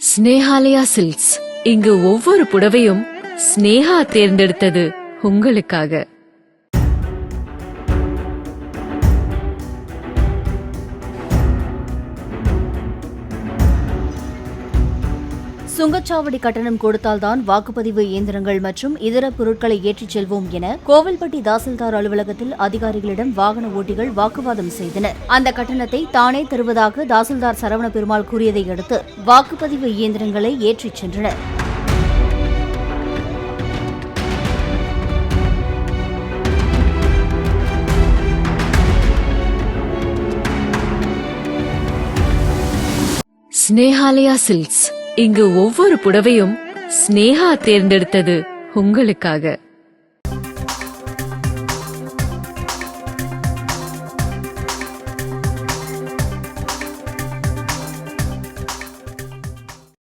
Snehalaya silks. இங்கு ஒவ்வொரு புடவையும் ஸ்னேஹா தேர்ந்தெடுத்தது உங்களுக்காக. சுங்கச்சாவடி கட்டணம் கொடுத்தால்தான் வாக்குப்பதிவு இயந்திரங்கள் மற்றும் இதர பொருட்களை ஏற்றிச் செல்வோம் என கோவில்பட்டி தாசில்தார் அலுவலகத்தில் அதிகாரிகளிடம் வாகன ஓட்டிகள் வாக்குவாதம் செய்தனர். அந்த கட்டணத்தை தானே தருவதாக தாசில்தார் சரவண பெருமாள் கூறியதை அடுத்து வாக்குப்பதிவு இயந்திரங்களை ஏற்றிச் சென்றனர். ஸ்னேஹாலயா சில்க்ஸ். இங்கு ஒவ்வொரு புடவையும் ஸ்னேஹா தேர்ந்தெடுத்தது உங்களுக்காக.